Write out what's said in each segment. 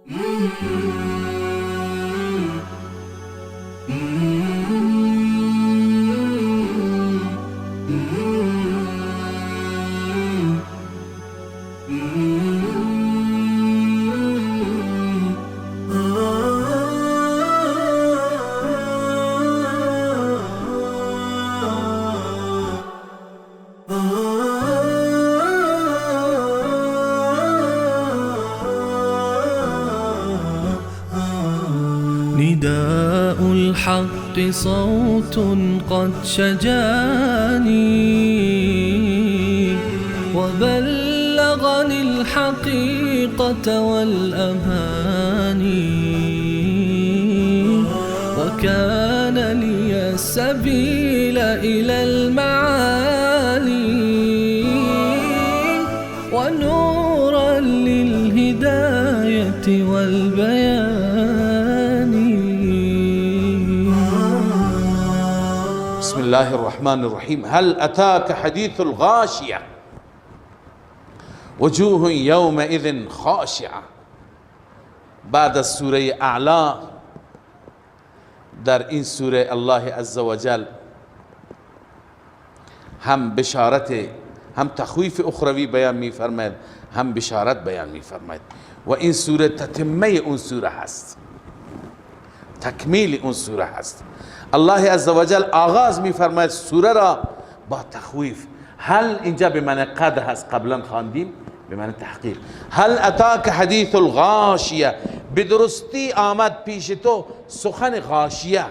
نداء الحق صوت قد شجاني وبلغني الحقيقة والأماني وكان لي السبيل إلى المعالي ونورا للهداية والبيان. بسم الله الرحمن الرحيم. هل أتاك حديث الغاشية وجوه يومئذ خاشعة. بعد از سوره اعلا در این سوره الله عز وجل هم بشارت هم تخویف اخروی بیان می فرماید، هم بشارت بیان می فرماید و این سوره تتمه اون سوره هست، تکمیل اون سوره هست. الله عز وجل آغاز می فرماید سوره را با تخویف. هل اینجا به معنی قد هست، قبلا خواندیم به معنی تحقیق. هل اتاک حدیث الغاشیه، به درستی آمد پیش تو سخن غاشیه.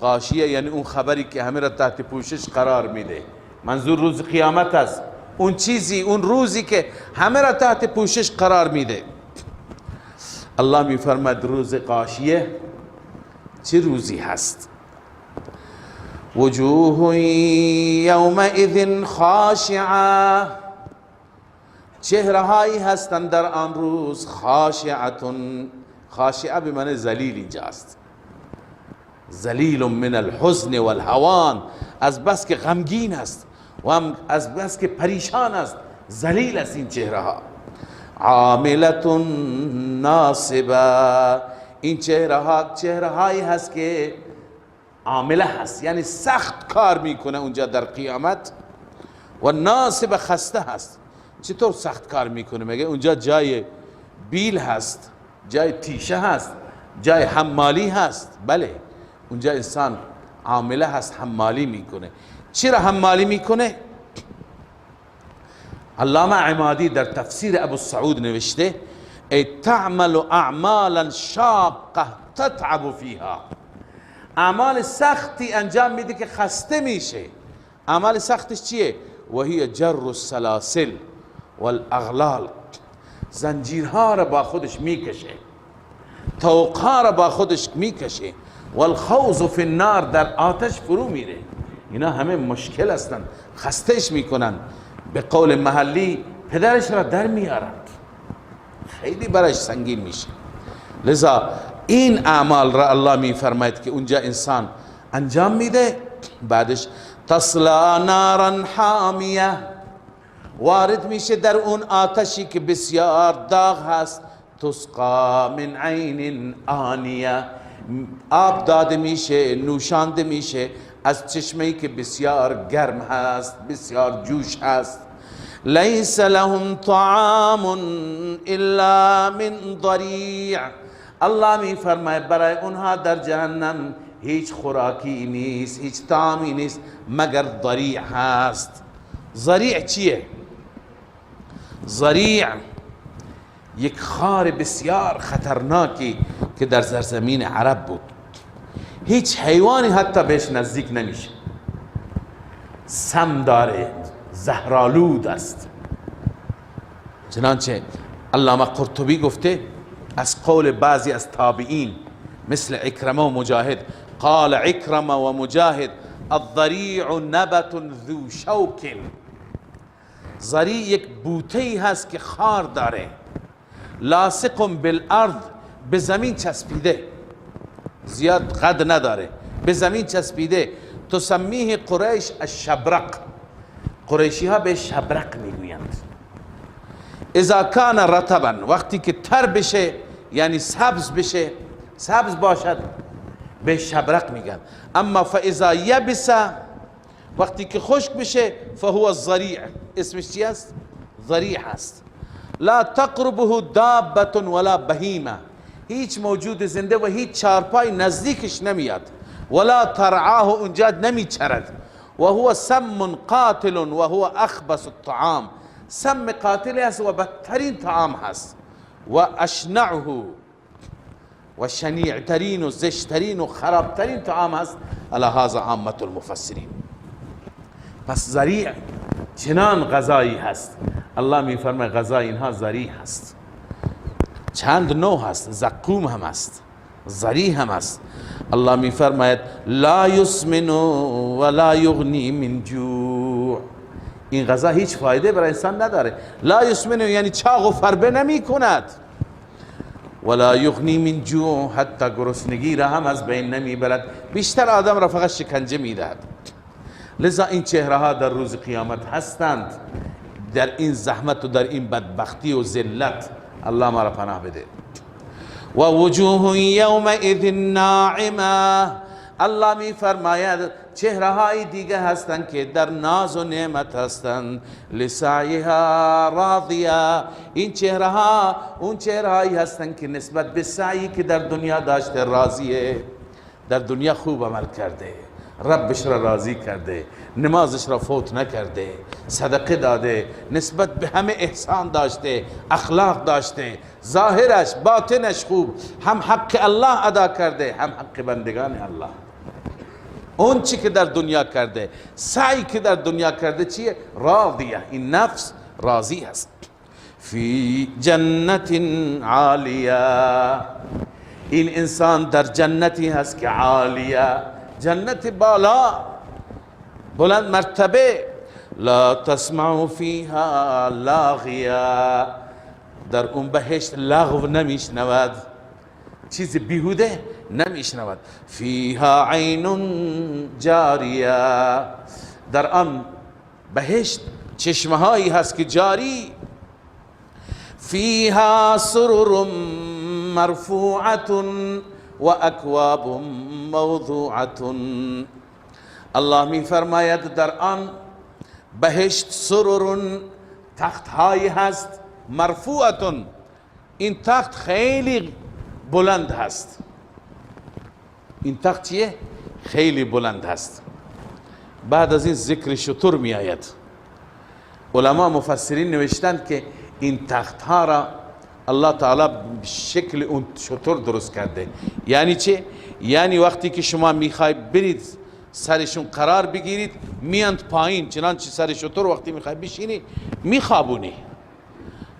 غاشیه یعنی اون خبری که همه را تحت پوشش قرار میده. منظور روز قیامت است، اون چیزی، اون روزی که همه را تحت پوشش قرار میده. الله میفرماید روز غاشیه چه روزی هست؟ وجوه یومئذ خاشعه، چهره هایی هستند در آن روز خاشعتون. خاشعه به معنی ذلیل اینجاست، ذلیل من الحزن والهوان، از بس که غمگین است و هم از بس که پریشان است، ذلیل است این چهره ها. عاملة ناصبه، این چهره هایی هست که عامله هست، یعنی سخت کار میکنه اونجا در قیامت. و ناصبه خسته هست. چطور سخت کار میکنه؟ مگه اونجا جای بیل هست، جای تیشه هست، جای حمالی هست؟ بله، اونجا انسان عامله هست، حمالی میکنه. چرا حمالی میکنه؟ علامه عمادی در تفسیر ابو السعود نوشته ای تعمل اعمالا شاقه تتعب فیها، اعمال سختی انجام میده که خسته میشه. اعمال سختش چیه؟ و هی جر السلاسل والاغلال، زنجیرها را با خودش میکشه، طوقها را با خودش میکشه. والخوض فی النار، در آتش فرو میره. اینا همه مشکل هستند، خستش میکنن. به قول محلی پدرش را در میارند، خیلی برایش سنگین میشه. لذا این اعمال را الله میفرماید که اونجا انسان انجام میده. بعدش تصلا نارا حامیه، وارد میشه در اون آتشی که بسیار داغ هست. تسقا من عین آنیه، آب داده میشه، نوشانده میشه از چشمه‌ای که بسیار گرم هست، بسیار جوش هست. لیس لهم طعام الا من ضریع، الله میفرماید برای اونها در جهنم هیچ خوراکی نیست، هیچ طعامی نیست مگر ضریع هست. ضریع چیه؟ ضریع یک خار بسیار خطرناکی که در سرزمین عرب بود. هیچ حیوانی حتی بهش نزدیک نمیشه، سم داره، زهرآلود است. چنانچه علامه قرطبی گفته از قول بعضی از تابعین مثل عکرمه و مجاهد، قال عکرمه و مجاهد الضریع نبت ذو شوک، ضریع یک بوته‌ای هست که خار داره، لاصق بالارض، به زمین چسبیده، زیاد قد نداره، به زمین چسبیده. تسمیه قریش الشبرق، قریشی ها به شبرق میگویند. اذا کان رطبا، وقتی که تر بشه یعنی سبز بشه، سبز باشد به شبرق میگن. اما فاذا یبس، وقتی که خشک بشه، فهو الضریع، اسمش چی است؟ ضریع است. لا تقربه دابة ولا بهیمه، هیچ موجود زنده و هیچ چارپای نزدیکش نمیاد. ولا ترعاه، اونجا نمیچرد. و هو سم قاتل و هو اخبث الطعام، سم قاتل است و بدترین طعام هست. و اشنعه، و شنیعترین و زشترین و خرابترین طعام هست. علی هذا عامة المفسرین. پس ضریع چنان غذایی هست، الله میفرماید غذای اینها ضریع هست. چند نوع هست، زقوم هم هست، ضریع هم هست. الله میفرماید لا یسمن ولا یغنی من جوع، این غذا هیچ فایده برای انسان نداره. لا یسمن یعنی چاق و فربه نمی کند، ولا یغنی من جوع، حتی گرسنگی را هم از بین نمی برد، بیشتر آدم را فقط شکنجه می دهد. لذا این چهره ها در روز قیامت هستند، در این زحمت و در این بدبختی و ذلت. الله ما را پناه بده. و وجوه یومئذ ناعمه، الله می فرماید چهره های دیگه هستند که در ناز و نعمت هستند. لسعیها راضیه، این چهره ها اون چهره هایی هستند که نسبت به سعی که در دنیا داشته راضیه. در دنیا خوب عمل کرده، ربش را راضی کرده، نمازش را فوت نکرده، صدقه داده، نسبت به همه احسان داشته، اخلاق داشته، ظاهرش باطنش خوب، هم حق الله ادا کرده هم حق بندگان الله. اون چی که در دنیا کرده، سعی که در دنیا کرده چیه؟ راضیه، این نفس راضی هست. فی جنت عالیه، این انسان در جنتی هست که عالیه، جنت بالا، بلند مرتبه. لا تسمع فیها لاغیه، در اون بهشت لغو نمیشنود، چیز بیهوده نمیشنود. فیها عین جاریه، در آن بهشت چشمه هایی هست که جاری. فیها سرر مرفوعه و اکواب موضوعه، الله می فرماید در آن بهشت سرر، تخت های هست، مرفوعه، این تخت خیلی بلند هست. این تخت چیه؟ خیلی بلند هست. بعد از این ذکر شتر می آید. علما مفسرین نوشتند که این تخت ها را الله تعالی شکل اون شتر درست کرده. یعنی چه؟ یعنی وقتی که شما میخوای برید سرشون قرار بگیرید، میاند پایین، چنانچه سر شتر وقتی میخوای بشینی میخوابونی،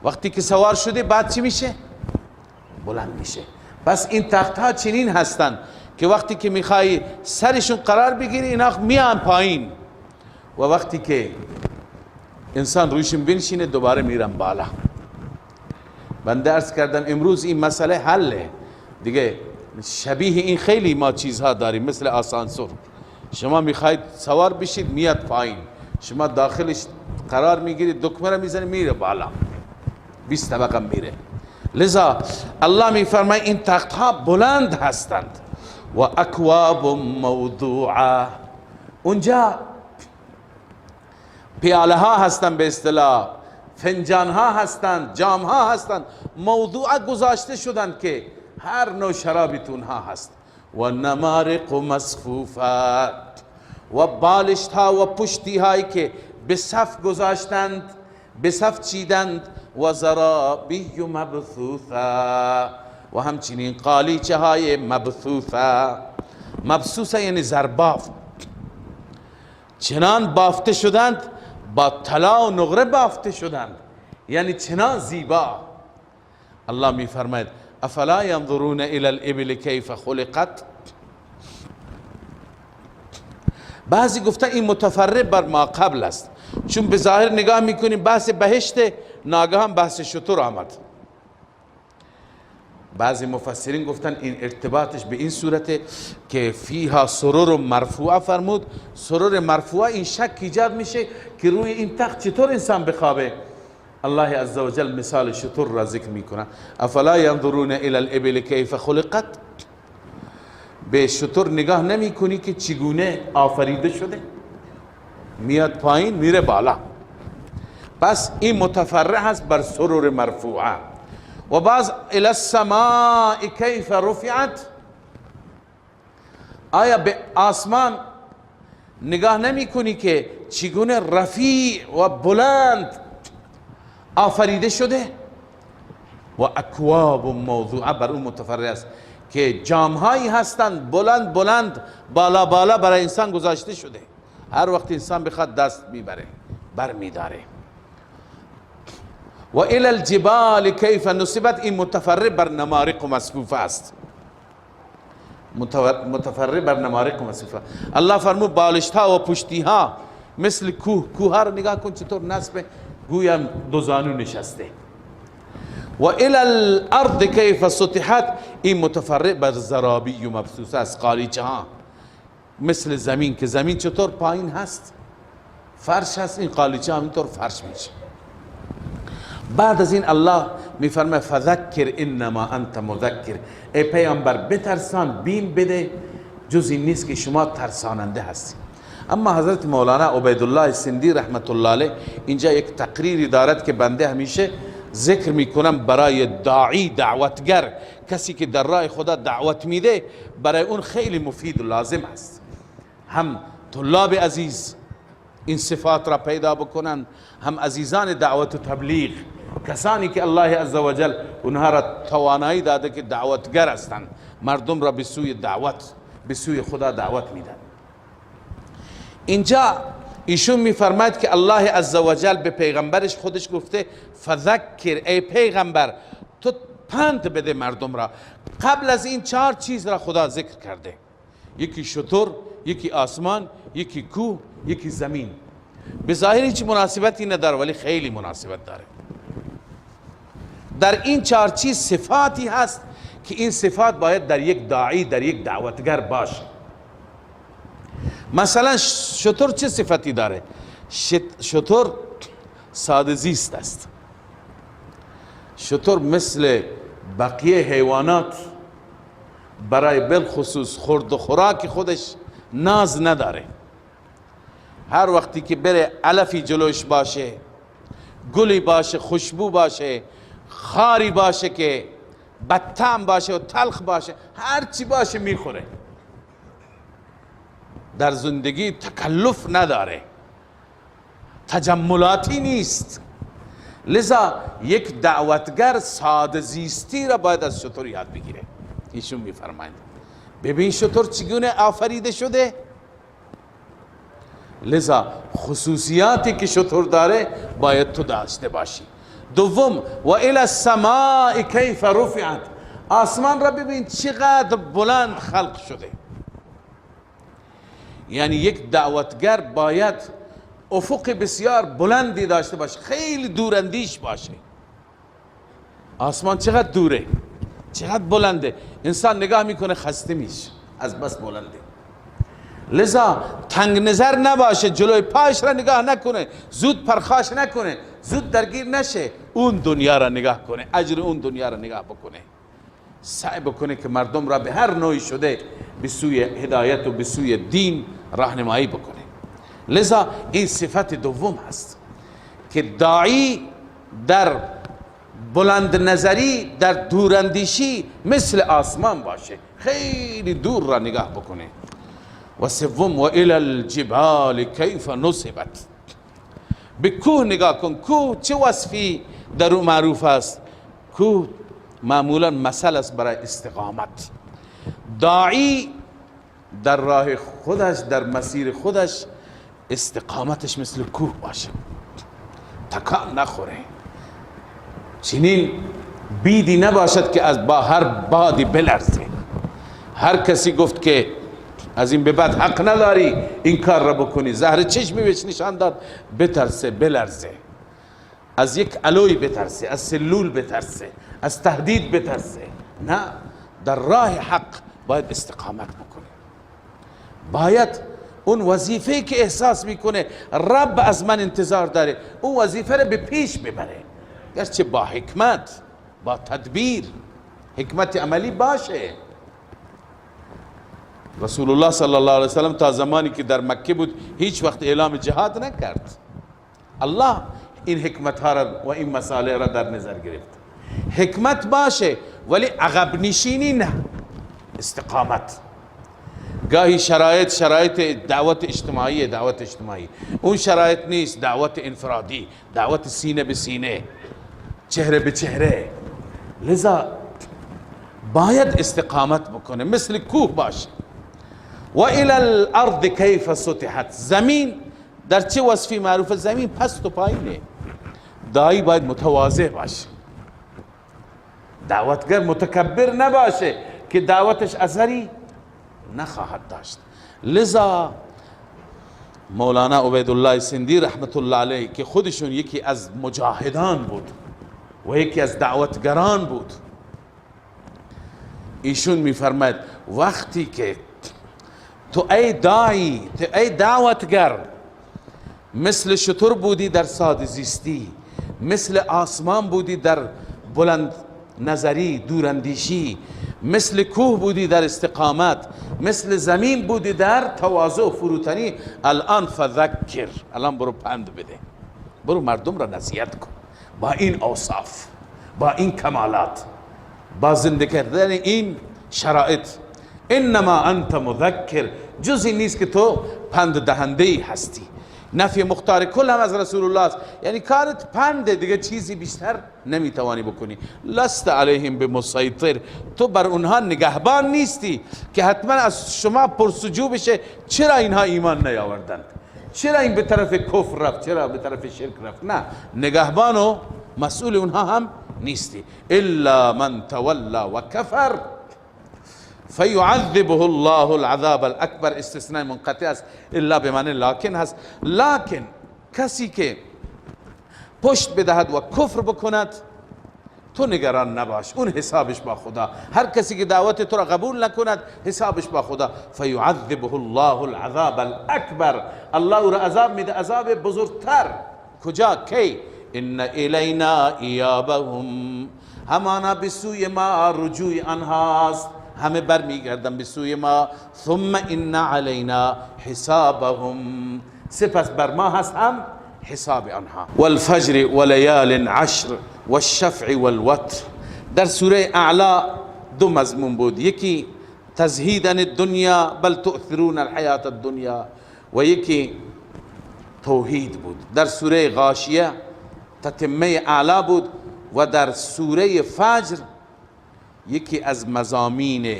وقتی که سوار شده بعد چی میشه؟ بلند میشه. پس این تخت ها چنین هستن که وقتی که میخوای سرشون قرار بگیری اینا میان پایین، و وقتی که انسان رویشون بنشینه دوباره میرن بالا. بنده عرض کردم امروز این مسئله حله دیگه. شبیه این خیلی ما چیزها داریم، مثل آسانسور. شما میخواید سوار بشید میاد پایین، شما داخلش قرار میگیرید، دکمه را میزنید میره بالا، 20 طبقه میره. لذا الله میفرماید این تخت ها بلند هستند. و اکواب موضوعه، اونجا پیاله ها هستند، به اصطلاح فنجان ها هستند، جام ها هستند، موضوعه گذاشته شدند که هر نوع شرابی تونها هست. و نمارق مصفوفات، و بالشت ها و پشتی هایی که به صف گذاشتند، به صف چیدند. و زرابی مبثوثا، و همچنین قالیچه های مبثوثا. مبثوثا یعنی زربافت، چنان بافته شدند، با طلا و نقره بافته شدند، یعنی چنان زیبا. الله می فرماید افلا ينظرون الى الابل كيف خلقت. بعضی گفتن این متفرع بر ما قبل است، چون به ظاهر نگاه میکنیم بحث بهشت، ناگهان بحث شتر آمد. بعضی مفسرین گفتن این ارتباطش به این صورته که فیها سرور مرفوعه فرمود. سرور مرفوعه، این شک ایجاد میشه که روی این تخت چطور انسان بخوابه. الله عزوجل مثال شتر را ذکر میکنه. افلا ینظرون الی الابل کیف خلقت، به شتر نگاه نمی کنی که چگونه آفریده شده؟ میاد پایین میره بالا. پس این متفرع هست بر سرور مرفوعه. و باز الی السماء کیف رفعت، آیا به آسمان نگاه نمی کنی که چگونه رفیع و بلند آفریده شده؟ و اکواب موضوعه بر اون متفرع است که جامهایی هستند بلند بلند بالا بالا برای انسان گذاشته شده، هر وقت انسان بخواد دست میبره بر میداره. و الی الجبال کیف نصبت، این متفرع بر نمارق و مصفوفه است، متفرع بر نمارق و مصفوفه. الله فرمود بالشت ها و پشتی ها مثل کوه ها رو نگاه کن چطور نصب گویا دو زانو نشسته. و الی الارض کیف سطحت، این متفرع بر زرابی و مبثوثه است، قالیچه ها مثل زمین که زمین چطور پایین هست فرش هست، این قالیچه همینطور فرش میشه. بعد از این الله میفرمه فذکر انما انت مذکر، ای پیامبر بترسان بیم بده، جز این نیست که شما ترساننده هستی. اما حضرت مولانا عبیدالله سندی رحمت الله علیه اینجا یک تقریری دارد که بنده همیشه ذکر میکنم برای داعی، دعوتگر، کسی که در راه خدا دعوت میده، برای اون خیلی مفید و لازم است. هم طلاب عزیز این صفات را پیدا بکنن، هم عزیزان دعوت و تبلیغ، کسانی که الله عزوجل اونها را توانایی داده که دعوتگر هستند، مردم را به سوی دعوت، به سوی خدا دعوت میدن. اینجا ایشون میفرماید که الله عزوجل به پیغمبرش خودش گفته فذکر، ای پیغمبر تو پند بده مردم را. قبل از این 4 چیز را خدا ذکر کرده، یکی شتر، یکی آسمان، یکی کوه، یکی زمین. به ظاهر هیچ مناسبتی نداره ولی خیلی مناسبت داره. در این 4 چیز صفاتی هست که این صفات باید در یک داعی، در یک دعوتگر باشه. مثلا شتر چه صفتی داره؟ شتر ساده زیست است. شتر مثل بقیه حیوانات برای بالخصوص خورد و خوراک خودش ناز نداره. هر وقتی که بره علفی جلوش باشه، گلی باشه، خوشبو باشه، خاری باشه که بدطعم باشه و تلخ باشه، هر چی باشه میخوره. در زندگی تکلف نداره، تجملاتی نیست. لذا یک دعوتگر ساده زیستی را باید از شتر یاد بگیره. ایشون میفرمایند ببین شتر چگونه آفریده شده، لذا خصوصیاتی که شتر داره باید تو داشته باشی. دوم و الی السماء کیف رفعت، آسمان را ببین چقدر بلند خلق شده. یعنی یک دعوتگر باید افق بسیار بلندی داشته باشه، خیلی دوراندیش باشه. آسمان چقدر دوره، چقدر بلنده، انسان نگاه میکنه خسته میشه از بس بلنده. لذا تنگ نظر نباشه، جلوی پاش را نگاه نکنه، زود پرخاش نکنه، زود درگیر نشه، اون دنیا را نگاه کنه، اجر اون دنیا را نگاه بکنه، سعی بکنه که مردم را به هر نوعی شده به سوی هدایت و به سوی دین راهنمایی بکنه. لذا این صفت دوم هست که داعی در بلند نظری، در دوراندیشی مثل آسمان باشه، خیلی دور را نگاه بکنه. و سوم و الی الجبال کیف نصبت، به کوه نگاه کن. کوه چه وصفی در او معروف است؟ کوه معمولا مثل است برای استقامت. داعی در راه خودش، در مسیر خودش استقامتش مثل کوه باشه، تکان نخوره، چنین بیدی نباشد که از با هر بادی بلرزه. هر کسی گفت که از این به بعد حق نداری این کار را بکنی، زهر چشمی بهش نشان داد، بترسه، بلرزه، از یک علوی بترسه، از سلول بترسه، از تهدید بترسه. نه، در راه حق باید استقامت بکنه. باید اون وظیفه که احساس میکنه رب از من انتظار داره، اون وظیفه رو به پیش ببره. گرچه با حکمت، با تدبیر، حکمت عملی باشه. رسول الله صلی الله علیه وسلم تا زمانی که در مکه بود هیچ وقت اعلام جهاد نکرد. الله این حکمت ها را و این مسائل را در نظر گرفت. حکمت باشه ولی عقب نشینی نه، استقامت. گاهی شرایط دعوت اجتماعی، اون شرایط نیست، دعوت انفرادی، دعوت سینه به سینه، چهره به چهره. لذا باید استقامت بکنه، مثل کوه باشه. و الی الارض کیف سطحت، زمین در چه وصفی معروف؟ زمین پست و پایینه. داعی باید متواضع باشه، دعوتگر متکبر نباشه که دعوتش اثری نخواهد داشت. لذا مولانا عبیدالله سندی رحمت الله علیه که خودشون یکی از مجاهدان بود و یکی از دعوتگران بود، ایشون میفرماید وقتی که تو ای داعی، تو ای دعوتگر مثل شتر بودی در ساده زیستی، مثل آسمان بودی در بلند نظری دوراندیشی، مثل کوه بودی در استقامت، مثل زمین بودی در تواضع و فروتنی، الان فذکر، الان برو پند بده، برو مردم را نصیحت کن با این اوصاف، با این کمالات، با زنده کردن این شرایط. انما انت مذکر، جزی نیست که تو پند دهنده هستی. نفی مختار کل هم از رسول الله است، یعنی کارت پنده، دیگه چیزی بیشتر نمیتوانی بکنی. لست علیهم بمسیطر، تو بر اونها نگهبان نیستی که حتما از شما پرسجو بشه چرا اینها ایمان نیاوردند، چرا این به طرف کفر رفت، چرا به طرف شرک رفت. نه، نگهبان و مسئول اونها هم نیستی. الا من تولی و کفر فیعذبه الله العذاب الاکبر، استثناء منقطع است، الا به معنی لکن هست. لکن کسی که پشت بدهد و کفر بکند تو نگران نباش، اون حسابش با خدا. هر کسی که دعوت تو را قبول نکند حسابش با خدا. فیعذبه الله العذاب الاکبر، الله او را عذاب میده، عذاب بزرگتر. کجا؟ کی؟ ان الینا ایابهم، همانا به سوی ما رجوع آنهاست، همه برمیگردن به سوی ما. ثم ان علینا حسابهم، سپس بر ما هست هم حساب آنها. والفجر ولیال عشر والشفع والوتر، در سوره اعلا دو مضمون بود، یکی تزهید عن الدنیا بل تؤثرون الحیات الدنیا و یکی توحید بود. در سوره غاشیه تتمه اعلا بود و در سوره فجر یکی از مضامین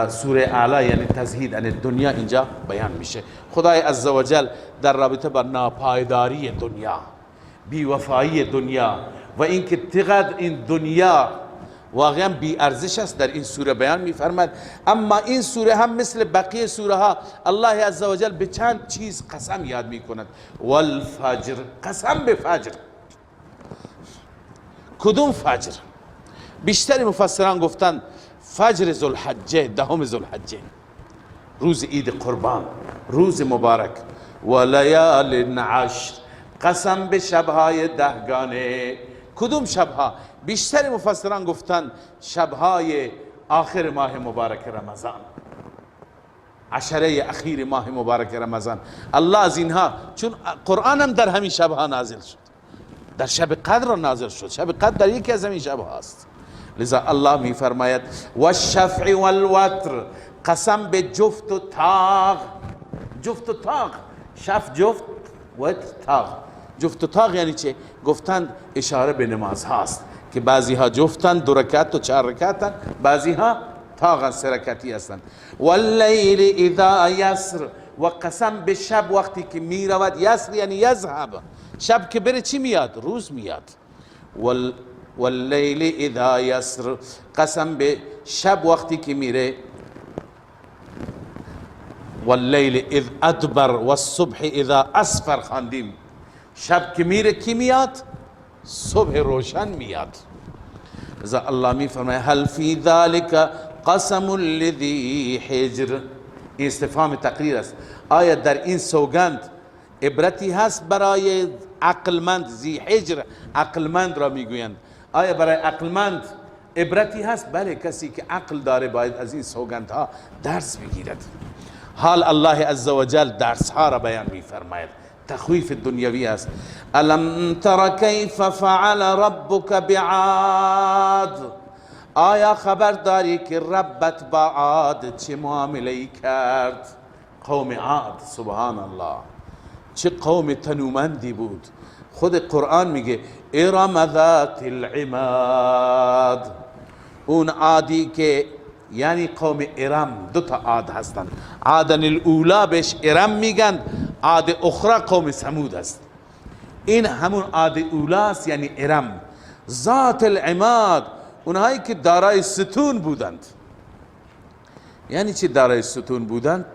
سوره اعلا یعنی تزهید عن الدنیا اینجا بیان میشه. خدای عزوجل در رابطه با ناپایداری دنیا، بیوفایی دنیا و اینکه چقدر این دنیا واقعا بی ارزش است در این سوره بیان میفرماد. اما این سوره هم مثل بقیه سوره ها الله عزوجل به چند چیز قسم یاد میکند. والفجر، قسم به فجر. کدوم فجر؟ بیشتر مفسران گفتن فجر ذوالحجه، دهم ذوالحجه، روز عید قربان، روز مبارک. و لیال عشر، قسم به شبهای دهگانه. کدوم شبها؟ بیشتر مفسران گفتن شبهای آخر ماه مبارک رمضان، عشره اخیر ماه مبارک رمضان. الله از اینها، چون قرآن هم در همین شبها نازل شد، در شب قدر نازل شد، شب قدر در یکی از همین شبها است. لذا الله می فرماید و الشفع والوتر، قسم به جفت و تاغ. جفت و تاغ، شفع جفت، وتر تاغ. جفت و تاغ یعنی چه؟ گفتند اشاره به نماز هاست که بعضی ها جفتن، 2 رکعت و 4 رکعتن، بعضی ها تاغن، 3 رکعتی هستند. واللیل اذا یسر، و قسم به شب وقتی که می رود. یسر یعنی یذهب، شب که بره چی میاد؟ روز میاد. واللیل اذا یسر، قسم به شب وقتی که میره. واللیل اذ ادبر والصبح اذا اسفر خواندیم. شب که میره کی میاد؟ صبح روشن میاد. لذا الله می فرماید هل فی ذلک قسم لذی حجر، این استفهام تقریر است. آیا در این سوگند عبرتی هست برای عقلمند. ذی حجر عقلمند را میگویند. آیا برای عقلمند عبرتی هست؟ بله، کسی که عقل داره باید از این سوگندها درس بگیرد. حال الله عزوجل درس ها را بیان میفرماید، تخویف دنیوی است. الم تر کیف فعل ربک بعاد، آیا خبر داری که ربت با عاد چه معامله کرد؟ قوم عاد، سبحان الله، چه قوم تنومندی بود. خود قرآن میگه ارم ذات العماد، اون عادی که یعنی قوم ارم، دو تا عاد هستند. عادن الاولا بهش ارم میگن، عاد اخرى قوم ثمود است. این همون عاد اولاست، یعنی ارم. ذات العماد، اونهایی که دارای ستون بودند. یعنی چی دارای ستون بودند؟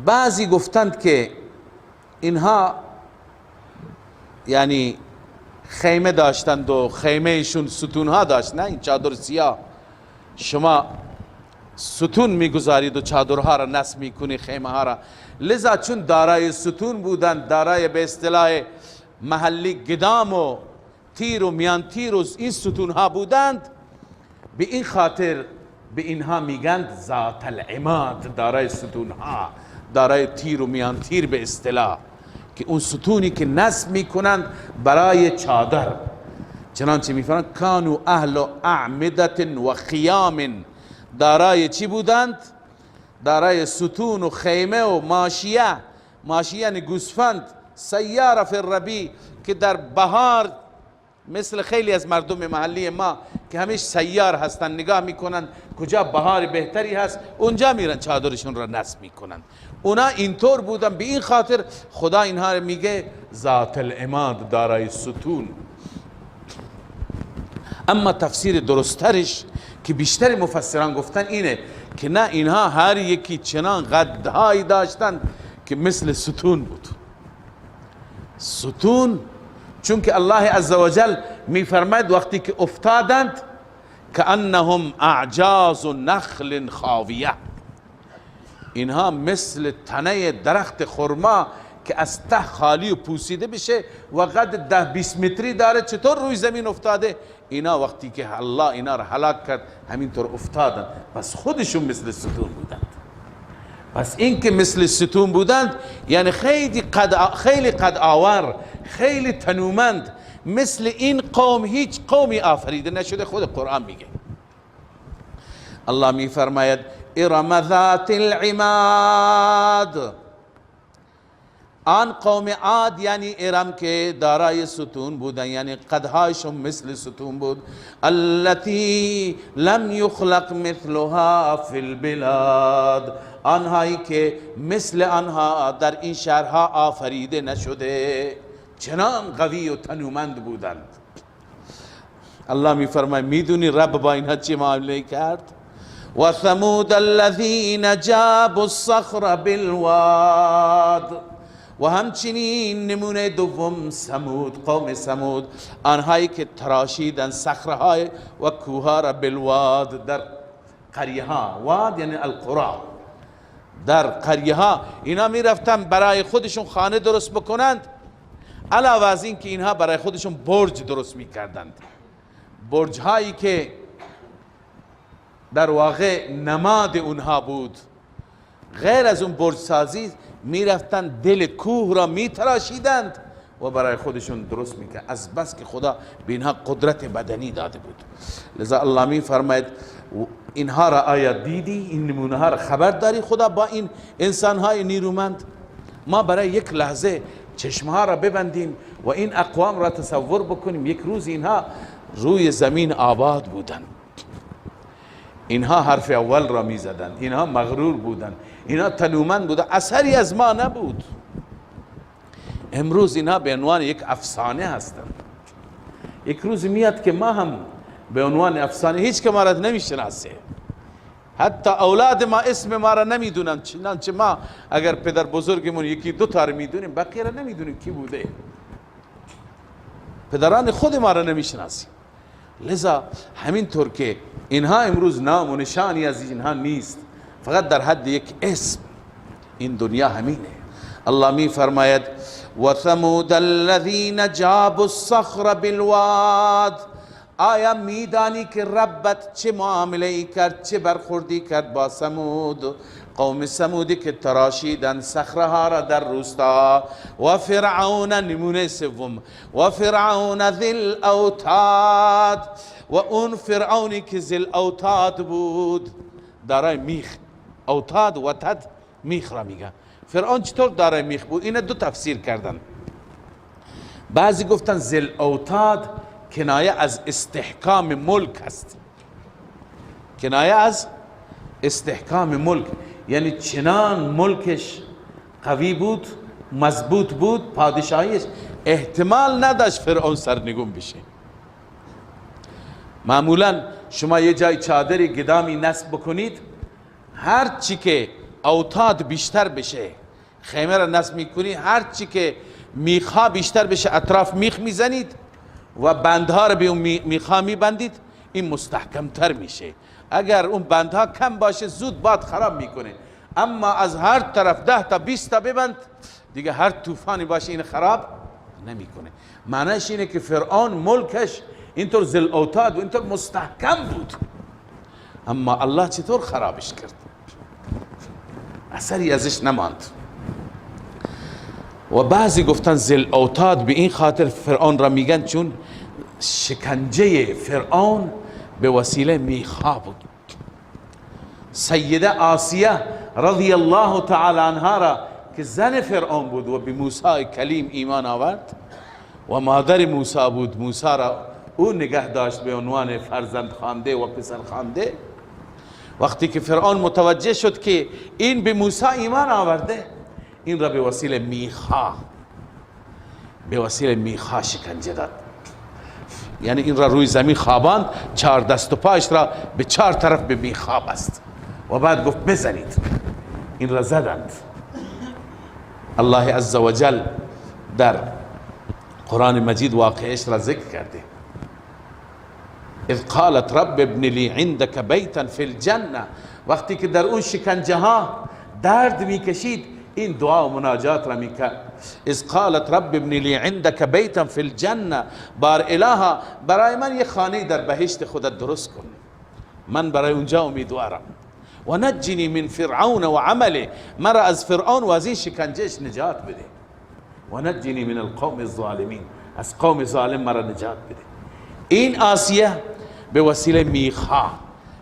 بعضی گفتند که اینها یعنی خیمه داشتند و خیمهشون ستونها داشت. نه، این چادر سیاه شما ستون میگذارید و چادرها را نصب میکنی، خیمه ها را. لذا چون دارای ستون بودند، دارای به اصطلاح محلی گدام و تیر و میان تیر و این ستون ها بودند، به این خاطر به اینها میگند ذات العماد، دارای ستون ها، دارای تیر و میان تیر به اصطلاح، که اون ستونی که نصب میکنند برای چادر. چنانچه میفرمایند کانوا اهل اعمدة و خیام، دارای چی بودند؟ دارای ستون و خیمه و ماشیه. ماشیه یعنی گوسفند. سیاره فی الربیع، که در بهار مثل خیلی از مردم محلی ما که همیشه سیار هستن، نگاه میکنن کجا بهار بهتری هست اونجا میرن چادرشون را نصب میکنن. اونا اینطور بودن، به این خاطر خدا اینها رو میگه ذات العماد، دارای ستون. اما تفسیر درسترش که بیشتر مفسران گفتن اینه که نه، اینها هر یکی چنان قدهایی داشتن که مثل ستون بود. ستون، چون که الله عزوجل میفرماید وقتی که افتادند کأنهم اعجاز نخل خاویه، اینها مثل تنه درخت خرما که از ته خالی و پوسیده بشه و قد 10-20 متری داره، چطور روی زمین افتاده. اینا وقتی که الله اینا را هلاک کرد همینطور افتادند. پس خودشون مثل ستون بودند. پس این که مثل ستون بودند یعنی خیلی قد آور، خیلی تنومند. مثل این قوم هیچ قومی آفریده نشده. خود قرآن میگه. الله میفرماید ارم ذات العماد، آن قوم عاد یعنی ارم که دارای ستون بودن، یعنی قدهایشون مثل ستون بود. التي لم یخلق مثلها فی البلاد، آنهایی که مثل آنها در این شهرها آفریده نشده. چنان قوی و تنومند بودند. الله میفرماید میدونی رب با اینها چه معامله کرد؟ و ثمود الذین جابوا الصخر بالواد، و همچنین نمونه دوم ثمود، قوم ثمود، آنهایی که تراشیدن صخره‌های و کوه‌ها را بالواد، در قریه ها. واد یعنی القرى، در قریه ها اینا می رفتن برای خودشون خانه درست بکنند. علاوه از این که اینها برای خودشون برج درست می کردند، برج هایی که در واقع نماد اونها بود. غیر از اون برج سازی می رفتن دل کوه را می تراشیدند و برای خودشون درست می کردند، از بس که خدا به اینها قدرت بدنی داده بود. لذا الله می فرماید اینها را آیا دیدی؟ این نمونه ها را خبر داری خدا با این انسان های نیرومند؟ ما برای یک لحظه چشمها را ببندیم و این اقوام را تصور بکنیم. یک روز اینها روی زمین آباد بودند، اینها حرف اول را می زدند، اینها مغرور بودند، اینها تنومند بودند، اثری از ما نبود. امروز اینها به عنوان یک افسانه هستند. یک روز میاد که ما هم به عنوان افسانه، هیچ که ما را نمیشناسه، حتی اولاد ما اسم ما را نمیدونن. چنانچه ما اگر پدر بزرگمون یکی دو تا را میدونیم، بقیه را نمیدونیم کی بوده. پدران خود ما را نمیشناسیم. لذا همینطور که اینها امروز نام و نشانی از اینها نیست، فقط در حد یک اسم. این دنیا همینه. الله می فرماید و ثمود الذین جابوا الصخر بالواد. آیا میدانی که ربت چه معامله ای کرد، چه برخوردی کرد با ثمود، قوم ثمودی که تراشیدن صخره ها را در روستا. و فرعون، نمونه سوم، و فرعون ذی الاوتاد، و اون فرعونی که ذی الاوتاد بود، دارای میخ. اوتاد و تد میخ را میگن. فرعون چطور دارای میخ بود؟ این دو تفسیر کردن. بعضی گفتن ذی الاوتاد کنایه از استحکام ملک است، کنایه از استحکام ملک، یعنی چنان ملکش قوی بود، مضبوط بود، پادشاهیش احتمال نداشت فرعون سرنگون بشه. معمولا شما یه جای چادری گدامی نصب بکنید، هر چی که اوتاد بیشتر بشه، خیمه را نصب میکنید، هر چی که میخا بیشتر بشه اطراف میخ میزنید و بندها را به اون میخا میبندید، این مستحکم تر میشه. اگر اون بندها کم باشه زود باد خراب میکنه، اما از هر طرف 10 تا 20 تا ببند دیگه هر طوفانی باشه این خراب نمیکنه. معنیش اینه که فرعون ملکش اینطور ذی الاوتاد و اینطور مستحکم بود، اما الله چطور خرابش کرد؟ اثری ازش نماند. و بعضی گفتن ذی الاوتاد به این خاطر فرعون را میگن چون شکنجه فرعون به وسیله میخا بود. سیده آسیه رضی الله تعالی عنها را که زن فرعون بود و به موسی کلیم ایمان آورد و مادر موسی بود، موسی را او نگه داشت به عنوان فرزند خوانده و پسر خوانده. وقتی که فرعون متوجه شد که این به موسی ایمان آورده، این را به وسیله میخا شکنجه داد. یعنی این را روی زمین خواباند، 4 دست و پایش را به 4 طرف به میخا بست و بعد گفت بزنید. این را زدند. الله عزوجل در قرآن مجید واقعش را ذکر کرده. اذ قالت رب ابن لی عندك بیتا فی الجنه. وقتی که در اون شکنجه ها درد میکشید، این دعا و مناجات را میکرد. اذ قالت رب ابن لی عندك بیتا فی الجنه. بار الها برای من یه خانه در بهشت خودت درست کن، من برای اونجا امیدوارم. و نجنی من فرعون و عمله. مرا از فرعون و از این شکنجهش نجات بده. و نجنی من القوم الظالمین. از قوم ظالم مرا نجات بده. این آسیه به وسیله میخا،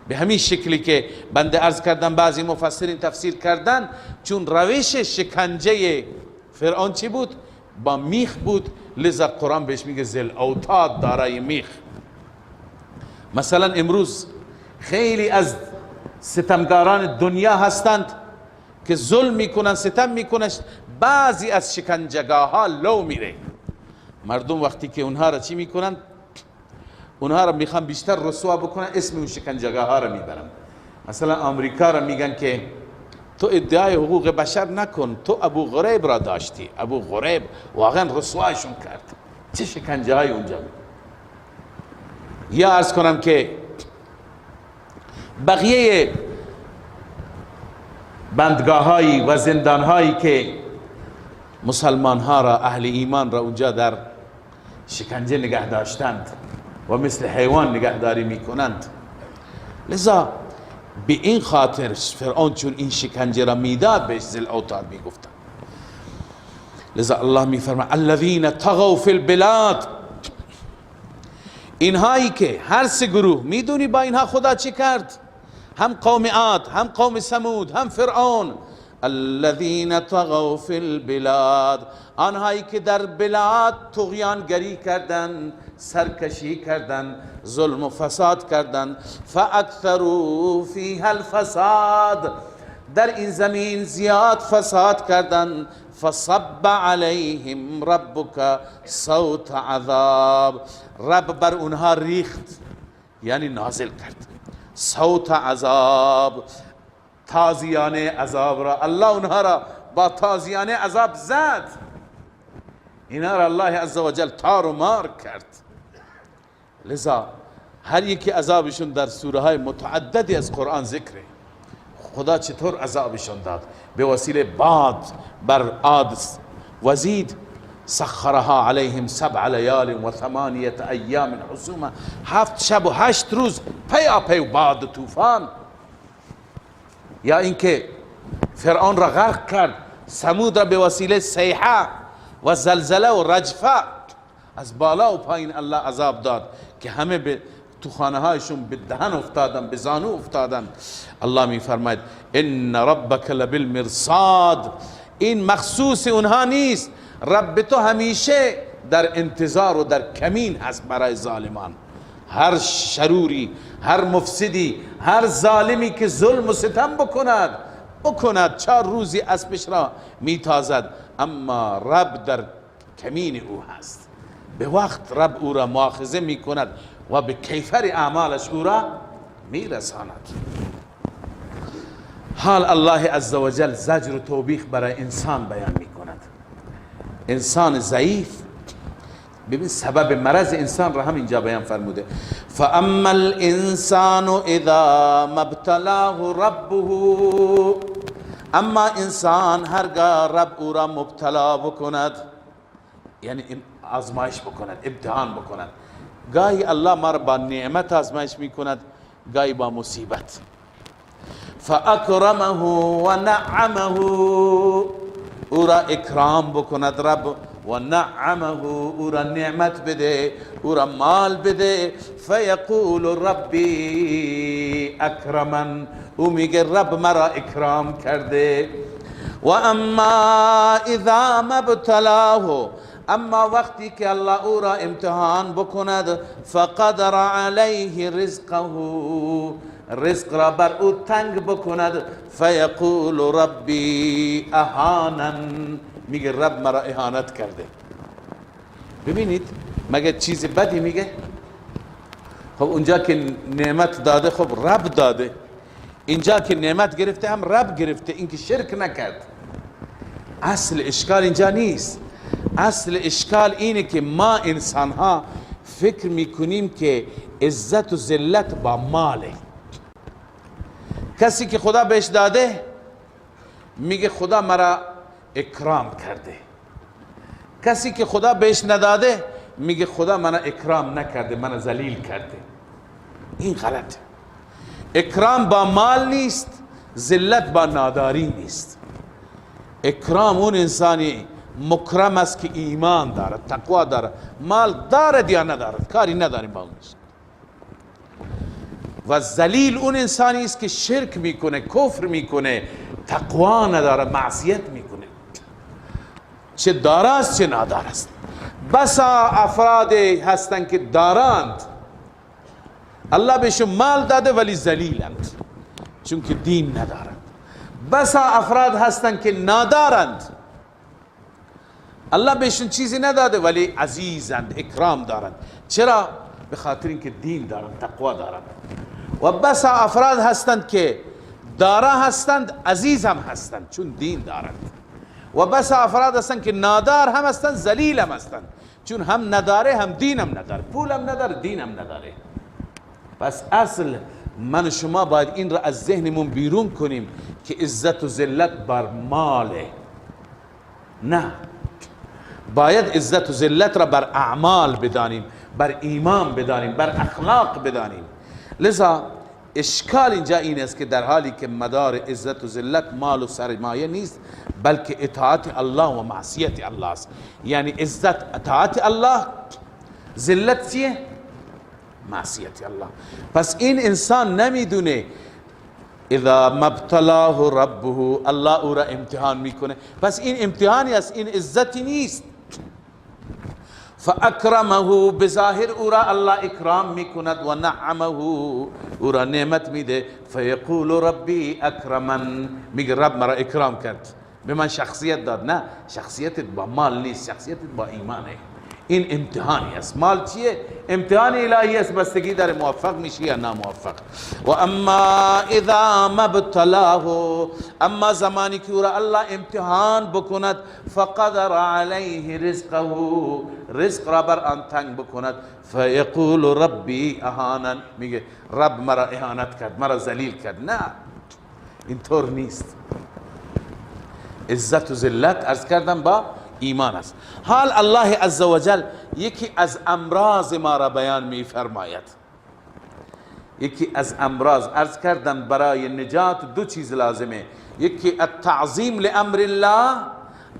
به همین شکلی که بنده عرض کردم بعضی مفسرین تفسیر کردن، چون روش شکنجه فرعون چی بود؟ با میخ بود، لذا قرآن بهش میگه ذی الاوتاد، دارای میخ. مثلا امروز خیلی از ستمگاران دنیا هستند که ظلم میکنن، ستم میکنن، بعضی از شکنجهگاه ها لو میره. مردم وقتی که اونها را چی میکنن؟ اونها را میخوان بیشتر رسوا بکنن، اسم اون شکنجهگاه ها را میبرن. مثلا آمریکا را میگن که تو ادعای حقوق بشر نکن، تو ابو غریب را داشتی. ابو غریب واقعا رسوایشون کرد. چه شکنجه های اونجا بود. یا عرض کنم که بقیه بندگاه هایی و زندان هایی که مسلمان ها را، اهل ایمان را اونجا در شکنجه نگه داشتند و مثل حیوان نگهداری میکنند. لذا به این خاطر فرعون چون این شکنجه را میداد بهش ذی الاوتاد میگفتند. لذا الله میفرماید الذین طغوا فی البلاد. اینهایی که هر سه گروه، میدونی با اینها خدا چی کرد؟ هم قوم عاد، هم قوم ثمود، هم فرعون. الذین طغوا فی البلاد، آنهایی که در بلاد طغیانگری کردن، سرکشی کردن، ظلم و فساد کردن. فاکثروا فیها الفساد، در این زمین زیاد فساد کردن. فصب علیهم ربک صوت عذاب، رب بر اونها ریخت، یعنی نازل کرد صوت عذاب، تازیانه عذاب را. الله اونها را با تازیانه عذاب زد، اینا را الله عزوجل تار و مار کرد. لذا هر یکی عذابشون در سوره های متعددی از قرآن ذکره. خدا چطور عذابشون داد؟ به وسیله باد بر عاد وزید سخرها علیهم 7 لیال و 8 ایام حسوما، 7 شب و 8 روز پیاپی باد و طوفان. یا اینکه فرعون را غرق کرد، ثمود را به وسیله صیحه و زلزله و رجفه از بالا و پایین الله عذاب داد که همه به تو خانه هایشون به دهن افتادن، به زانو افتادن. الله می فرماید ان ربک لبالمرصاد، این مخصوص اونها نیست، رب تو همیشه در انتظار و در کمین هست برای ظالمان. هر شروری، هر مفسدی، هر ظالمی که ظلم و ستم بکند 4 روزی اسبش را میتازد، اما رب در کمین او هست. به وقت رب او را مؤاخذه میکند و به کیفر اعمالش او را میرساند. حال الله عزوجل زجر و توبیخ برای انسان بیان میکند. انسان ضعیف، ببین سبب مرض انسان را هم اینجا بیان فرموده. فاما الانسان اذا ما ابتلاه ربه، اما انسان هرگاه رب او را مبتلا بکند، یعنی آزمایش بکند، امتحان بکند. گاهی الله ما را با نعمت آزمایش میکند، گاهی با مصیبت. فاکرمه و نعمه، او را اکرام بکند رب و نعمه، او را نعمت بده، او را مال بده. فیقول ربی اکرمن، او میگه رب مرا اکرام کرده. و اما اذا ما ابتلاه، اما وقتی که الله او را امتحان بکند، فقدر علیه رزقه، رزق را بر او تنگ بکند، فیقول ربی اهانن، میگه رب مرا اهانت کرده. ببینید مگه چیز بدی میگه؟ خب اونجا که نعمت داده خب رب داده، اینجا که نعمت گرفته هم رب گرفته، این که شرک نکرد. اصل اشکال اینجا نیست. اصل اشکال اینه که ما انسان ها فکر میکنیم که عزت و ذلت با ماله. کسی که خدا بهش داده میگه خدا مرا اکرام کرده، کسی که خدا بهش نداده میگه خدا منو اکرام نکرده، منو ذلیل کرده. این غلطه. اکرام با مال نیست، ذلت با ناداری نیست. اکرام اون انسانی مکرم است که ایمان دارد، تقوا دارد، مال دارد یا ندارد کاری نداریم با اونش. و ذلیل اون انسانی است که شرک میکنه، کفر میکنه، تقوا نداره، معصیت میکنه، چه داراست چه ناداراست. بسا افراد هستند که دارند، الله بهشون مال داده ولی ذلیلند چون که دین ندارند. بسا افراد هستند که نادارند، الله بهشون چیزی نداده ولی عزیزند، اکرام دارند. چرا؟ به خاطر اینکه دین دارند، تقوا دارند. و بسا افراد هستند که دارا هستند، عزیز هم هستند چون دین دارند. و بسا افراد هستند که نادار هم هستند، ذلیل هم هستند چون هم نداره هم دین هم نداره، پول هم نداره دین هم نداره. پس اصل من و شما باید این را از ذهنمون بیرون کنیم که عزت و ذلت بر ماله. نه، باید عزت و ذلت را بر اعمال بدانیم، بر ایمان بدانیم، بر اخلاق بدانیم. لذا اشکال اینجا این است که در حالی که مدار عزت و ذلت مال و سرمایه نیست، بلکه اطاعت الله و معصیت الله است. یعنی عزت اطاعت الله، ذلت چیه؟ معصیت الله. پس این انسان نمیدونه اذا مبتلاه ربه، الله او را امتحان میکنه، پس این امتحانی است، این عزتی نیست. فاکرمه، بظاهر او را الله اکرام میکند و نعمه او را نعمت میده. فیقول ربی اکرمن، میگه رب مرا اکرام کرد، به من شخصیت داد. نه، شخصیتت با مال نیست، شخصیتت با ایمانه. این امتحانی است. مال چیه؟ امتحان الهی است، بستگی داره موفق میشی یا ناموفق. و اما اذا ما ابتلاه، اما زمانی که او را الله امتحان بکند، فقدر علیه رزقه، رزق را بر آن تنگ بکند، فیقول ربی اهانن، میگه رب مرا اهانت کرد، مرا ذلیل کرد. نه، اینطور نیست. عزت و ذلت عرض کردم با ایمان است. حال الله عزوجل یکی از امراض ما را بیان می فرماید. یکی از امراض عرض کردم برای نجات دو چیز لازمه. یکی التعظیم لامر الله،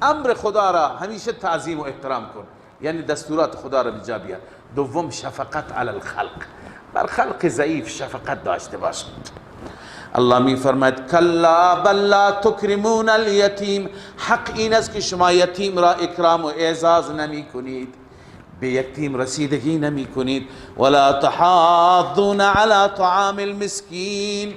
امر خدا را همیشه تعظیم و احترام کن، یعنی دستورات خدا را بجا بیار. دوم شفقت علی الخلق، بر خلق ضعیف شفقت داشته باش. الله می فرماید کلا بل لا تکرمون الیتیم، حق این است که شما یتیم را اکرام و اعزاز نمی کنید، به یتیم رسیدگی نمی کنید. ولا تحاضون علی طعام المسکین،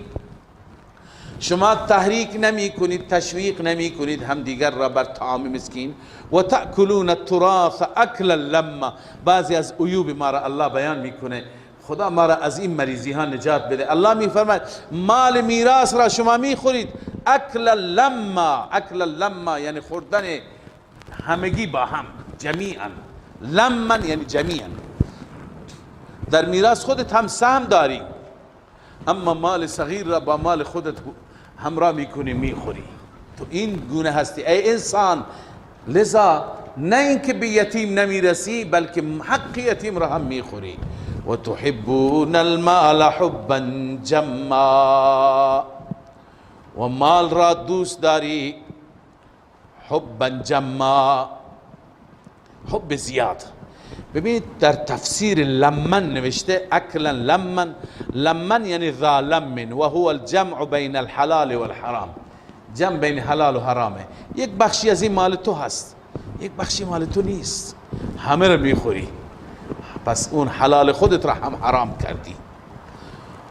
شما تحریک نمی کنید، تشویق نمی کنید هم دیگر را بر طعام مسکین. و تأکلون التراث اکلا لما، بعضی از عیوب ما را الله بیان میکنه. خدا ما را از این مریضی ها نجات بده. الله می فرماید مال میراث را شما می خورید اکلا لما، اکلا لما یعنی خوردن همگی با هم، جمیعا. لما یعنی جمیعا. در میراث خودت هم سهم داری، اما مال صغیر را با مال خودت همراه میکنی میخوری. تو این گونه هستی ای انسان. لذا نه اینکه به یتیم نمیرسی بلکه حق یتیم را هم میخوری. و تحبون المال حبا جما، و مال را دوست داری حبا جما، حب زیاد. ببینید در تفسیر لمن نوشته اکلا لمن، لمن یعنی ذا لمن و هو الجمع بین الحلال والحرام، جمع بین حلال و حرامه. یک بخشی از این مال تو هست، یک بخشی مال تو نیست، همه رو میخوری، پس اون حلال خودت را هم حرام کردی.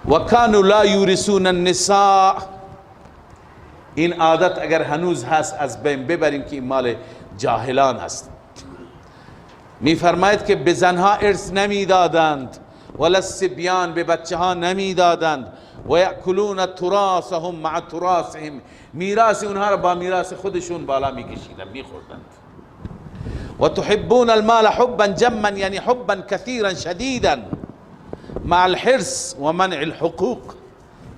و کانوا لا یورثون النساء، این عادت اگر هنوز هست از بین ببریم که این مال جاهلان است. می فرماید که به زنها ارث نمی دادند، ولا الصبیان، به بچه ها نمی دادند. و یأکلون تراثهم مع تراثهم، میراث اونها را با میراث خودشون بالا می کشیدند، می خوردند. و تحبون المال حبا جما یعنی حبا کثیرا شدیدا مع الحرص و منع الحقوق،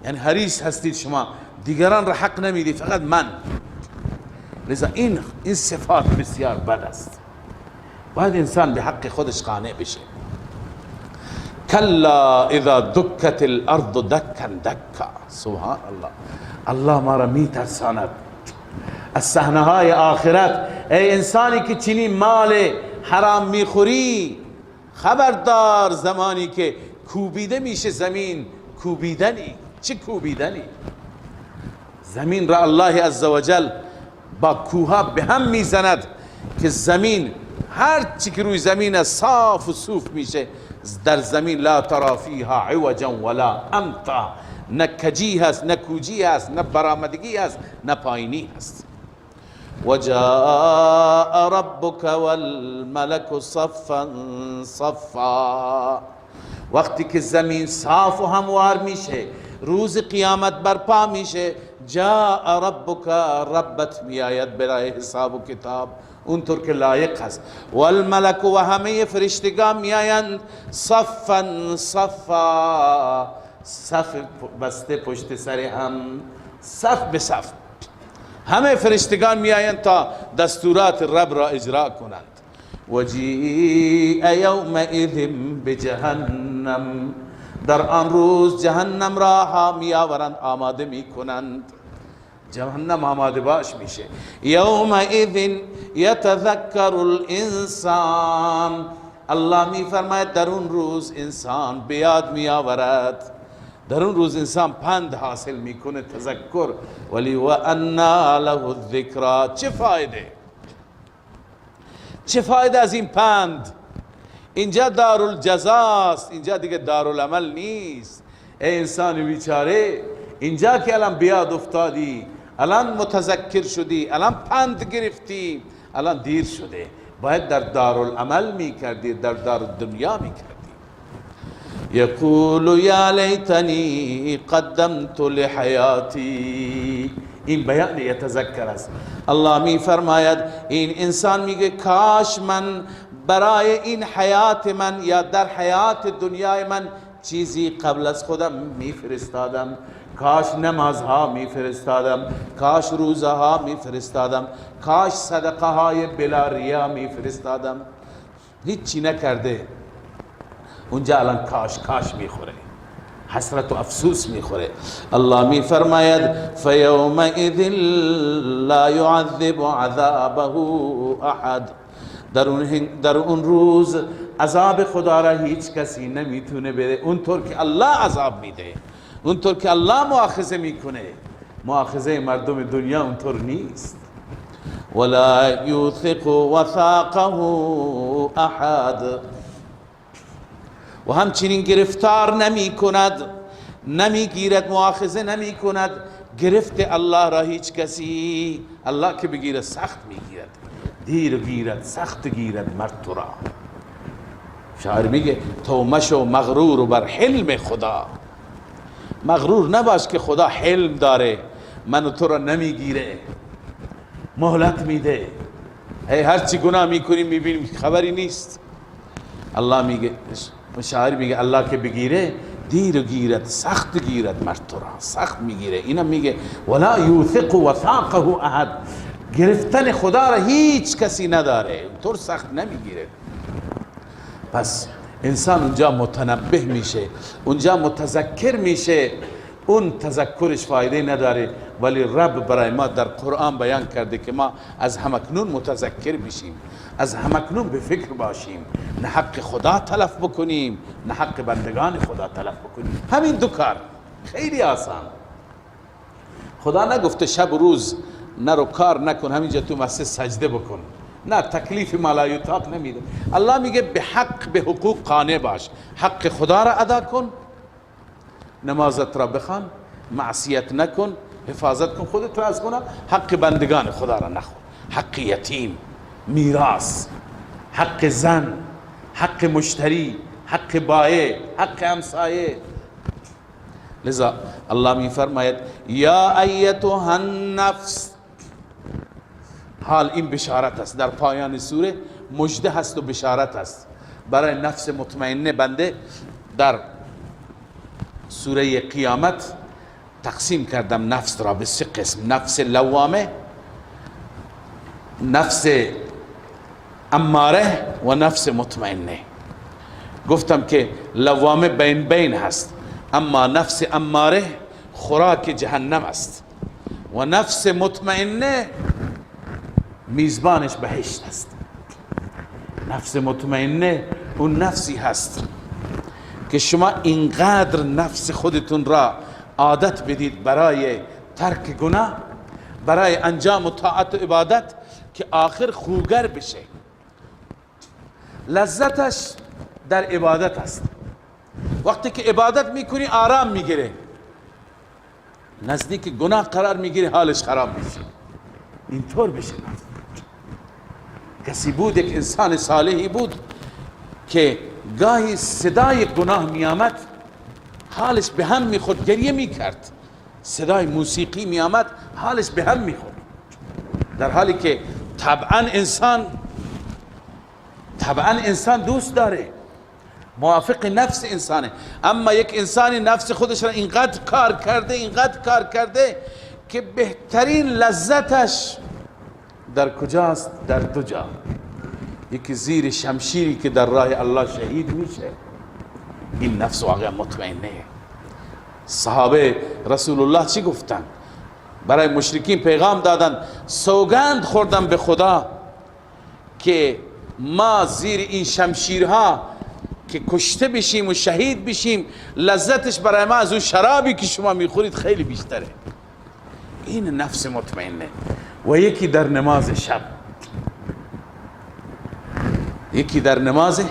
یعنی حریص هستید شما، دیگران را حق نمیدی، فقط من. لذا این صفات بسیار بد است، باید انسان به حق خودش قانع بشه. کلا اذا دکت الارض دکا دکا، سبحان الله. الله ما را می ترساند از صحنه های آخرت. ای انسانی که چنین مال حرام میخوری، خبردار زمانی که کوبیده میشه زمین، کوبیدنی، چه کوبیدنی. زمین را الله عزوجل با کوها به هم میزند که زمین هر چی که روی زمین است صاف و صوف میشه. در زمین لا ترى فیها عوجا ولا امتا، نه کجی هست، نه کوجی هست، نه برآمدگی هست، نه پایینی هست. و جاء ربک والملک صفا صفا، وقتی که زمین صاف و هموار میشه، روز قیامت برپا میشه، جاء ربک، ربت میآید برای حساب و کتاب اونطور که لایق هست. والملک، و همه فرشتگان میآیند، صفا صفا، صف بسته پشت سر هم، صف به صف، همه فرشتگان میآیند تا دستورات رب را اجرا کنند. و جیء یومئذ بجهنم، در آن روز جهنم را میآورند، آماده میکنند. جهنم آماده باش میشه. یومئذ یتذکر الانسان، الله می فرماید در اون روز انسان به یاد می آورد، در اون روز انسان پند حاصل میکنه، تذکر. ولی و انا له الذکرى، چه فایده، چه فایده از این پند؟ اینجا دارالجزاست، اینجا دیگه دارالعمل نیست. ای انسان بیچاره، اینجا که الان بیاد افتادی، الان متذکر شدی، الان پند گرفتی، الان دیر شده. باید در دارالعمل میکردی، در دارالدنیا میکردی. یقول یا لیتنی قدمت لحیاتی، این بیان یتذکر است. الله می فرماید این انسان میگه کاش من برای این حیات من یا در حیات دنیای من چیزی قبل از خودم میفرستادم، کاش نمازها میفرستادم، کاش روزها میفرستادم، کاش صدقه های بلا ریا میفرستادم. هیچی نکرده. اونجا الان کاش کاش میخوره، حسرت و افسوس میخوره. الله میفرماید فیومئذ لا یعذب عذابه احد. در اون روز عذاب خدا را هیچ کسی نمیتونه بده اونطور که الله عذاب میده، اونطور که الله مؤاخذه میکنه. مؤاخذه مردم دنیا اونطور نیست. ولا یوثق وثاقه احد. و همچنین گرفتار نمی کند، نمی گیرد، مؤاخذه نمی کند گرفت الله را هیچ کسی. الله که بگیرد سخت میگیرد، دیر گیرد سخت گیرد مرد تو را. شاعر میگه تو مشو مغرور بر حلم خدا. مغرور نباش که خدا حلم داره، من و تو را نمیگیره، مهلت میده. هرچی گناه میکنیم میبینیم خبری نیست. الله میگه، شاعر میگه الله که بگیره دیر گیرد سخت گیرد مرد تو را، سخت میگیره. اینم میگه ولا یوثق وثاقه احد. گرفتن خدا را هیچ کسی نداره، طور سخت نمیگیره. پس انسان اونجا متنبه میشه، اونجا متذکر میشه. اون تذکرش فایده نداره، ولی رب برای ما در قرآن بیان کرده که ما از همکنون متذکر بشیم، از همکنون به فکر باشیم، نه حق خدا تلف بکنیم نه حق بندگان خدا تلف بکنیم. همین دو کار خیلی آسان. خدا نگفته شب و روز نرو کار نکن، همینجا تو مسجد سجده بکن، نه، تکلیف ما لا یطاق نمیده. الله میگه به حق، به حقوق قانع باش، حق خدا را ادا کن، نمازت را بخوان، معصیت نکن، حفاظت کن خودت را از گناه، حق بندگان خدا را نخور، حق یتیم، میراث، حق زن، حق مشتری، حق بایع، حق همسایه. لذا الله می فرماید یا ایتها النفس. حال این بشارت است، در پایان سوره مژده هست و بشارت است برای نفس مطمئنه. بنده در سوره قیامت تقسیم کردم نفس را به 3 قسم: نفس لوامه، نفس اماره و نفس مطمئنه. گفتم که لوامه بین بین هست، اما نفس اماره خوراک جهنم است و نفس مطمئنه میزبانش بهشت است. نفس مطمئنه اون نفسی هست که شما اینقدر نفس خودتون را عادت بدید برای ترک گناه، برای انجام طاعت و عبادت که آخر خوگر بشه. لذتش در عبادت است. وقتی که عبادت میکنی آرام میگیره، نزدیک گناه قرار میگیره حالش خراب میشه. اینطور بشه. کسی بود، یک انسان صالحی بود که گاهی صدای گناه میآمد حالش به هم میخورد، گریه میکرد. صدای موسیقی میآمد حالش به هم میخورد، در حالی که طبعا انسان دوست داره، موافق نفس انسانه. اما یک انسانی نفس خودش را اینقدر کار کرده که بهترین لذتش در کجاست؟ در 2 جا. یکی زیر شمشیری که در راه الله شهید میشه، این نفس واقعا مطمئنه. صحابه رسول الله چی گفتن؟ برای مشرکین پیغام دادن، سوگند خوردم به خدا که ما زیر این شمشیرها که کشته بشیم و شهید بشیم، لذتش برای ما از اون شرابی که شما میخورید خیلی بیشتره. این نفس مطمئنه. و یکی در نماز شب، یکی در نماز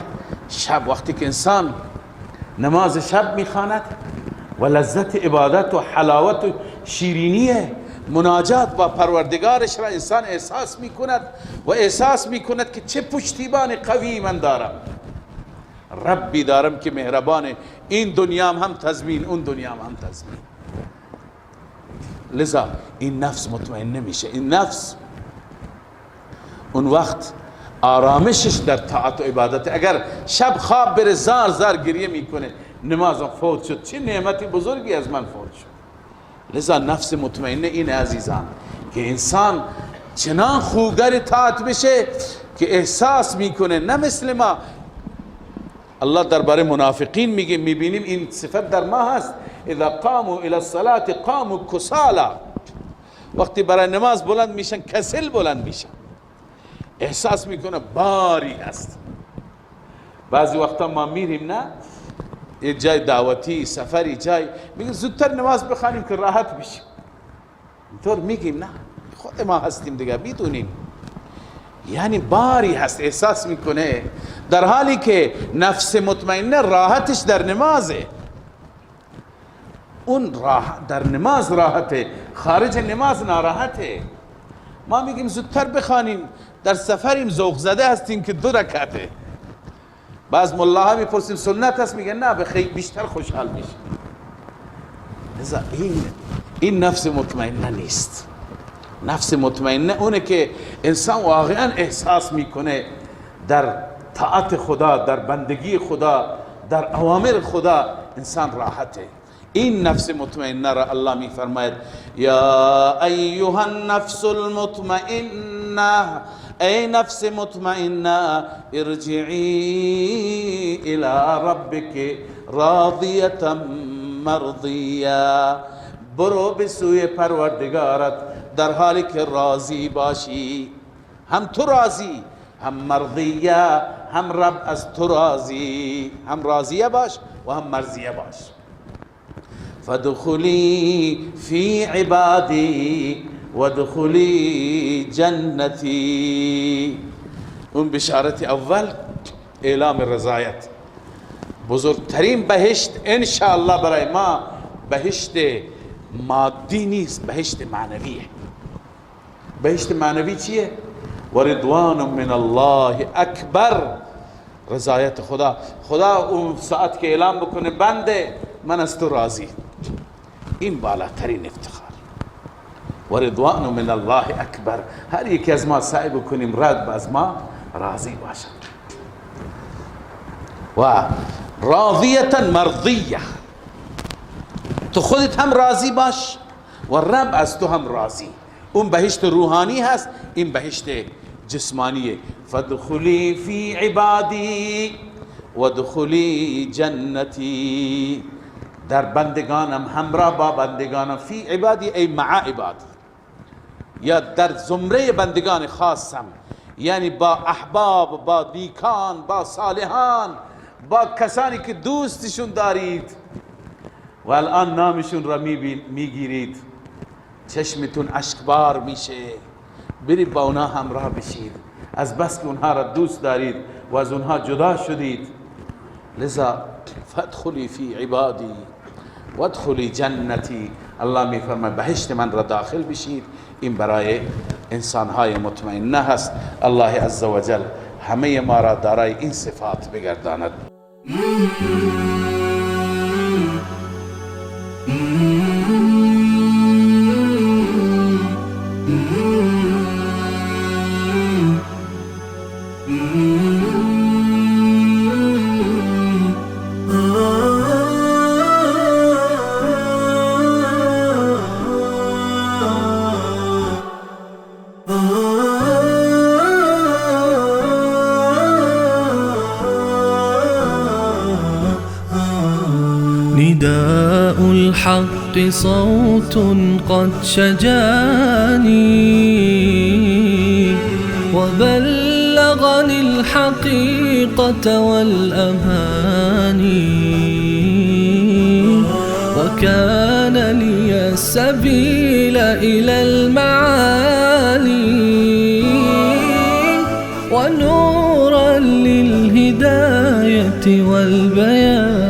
شب، وقتی که انسان نماز شب میخواند و لذت عبادت و حلاوت و شیرینی مناجات با پروردگارش را انسان احساس میکند و احساس میکند که چه پشتیبان قوی من دارم، ربی دارم که مهربانه، این دنیا هم تضمین اون دنیا هم تضمین. لذا این نفس مطمئن نمیشه. این نفس اون وقت آرامشش در طاعت و عبادت. اگر شب خواب بره زار زار گریه میکنه نمازم فوت شد، چه نعمتی بزرگی از من فوت شد. لذا نفس مطمئنه این عزیزان که انسان چنان خوگر طاعت بشه که احساس میکنه، نه مثل ما. الله درباره منافقین میگه، میبینیم این صفت در ما هست، اذا قاموا الى الصلاة قاموا کسالا، وقتی برای نماز بلند میشن کسل بلند میشن، احساس میکنه باری هست. بعضی وقتا ما میریم نه یه جای دعوتی سفری جای، میگیم زودتر نماز بخوانیم که راحت بشیم، اینطور میگیم نه خود ما هستیم دیگه میدونیم، یعنی باری هست احساس میکنه، در حالی که نفس مطمئنه راحتش در نمازه. اون در نماز راحته، خارج نماز ناراحته. ما میگیم زودتر بخوانیم، در سفریم ذوق زده هستیم که 2 رکعته. بعض ملاها میپرسیم سنت هست، میگن نه بخیر بیشتر خوشحال میشه. لذا این نفس مطمئنه نیست. نفس مطمئنه اونه که انسان واقعا احساس میکنه در طاعت خدا، در بندگی خدا، در اوامر خدا انسان راحته. این نفس مطمئنه را الله میفرماید یا ایها النفس المطمئنه، ای نفس مطمئنه ارجعی الى ربک راضیه مرضیه، برو به سوی پروردگارت در حالی که راضی باشی، هم تو راضی هم مرضیه، هم رب از تو راضی، هم راضیه باش و هم مرضیه باش. فادخلی فی عبادی وادخلی جنتی. اون بشارت اول اعلام رضایت. بزرگترین بهشت انشاءالله برای ما بهشت مادی نیست، بهشت معنویه. بهشت معنوی چیه؟ و رضوان من الله اکبر، رضایت خدا. خدا اون ساعت که اعلام بکنه بنده من از تو راضی، این بالاترین افتخار. و رضوان من الله اکبر، هر یکی از ما سعی بکنیم رب از ما راضی باشد. و راضیتا مرضیه، تو خودت هم راضی باش و رب از تو هم راضی. اون بهشت روحانی هست، این بهشت جسمانیه. فادخلی فی عبادی وادخلی جنتی، در بندگانم همراه با بندگانم، فی عبادی ای مع عبادی، یا در زمره بندگان خاصم، یعنی با احباب، با نیکان، با صالحان، با کسانی که دوستشون دارید و الان نامشون را میگیرید، چشمتون اشکبار میشه، برید با اونها همراه بشید، از بس که اونها را دوست دارید و از اونها جدا شدید. لذا فادخلی فی عبادی وادخلی جنتی، الله میفرماید بهشت من را داخل بشید. این برای انسانهای مطمئنه هست. الله عزوجل همه ما را دارای این صفات بگرداند. نداء الحق صوت قد شجاني وبلغني الحقيقة والأماني، وكان لي السبيل إلى المعالي، ونورا للهداية والبيان.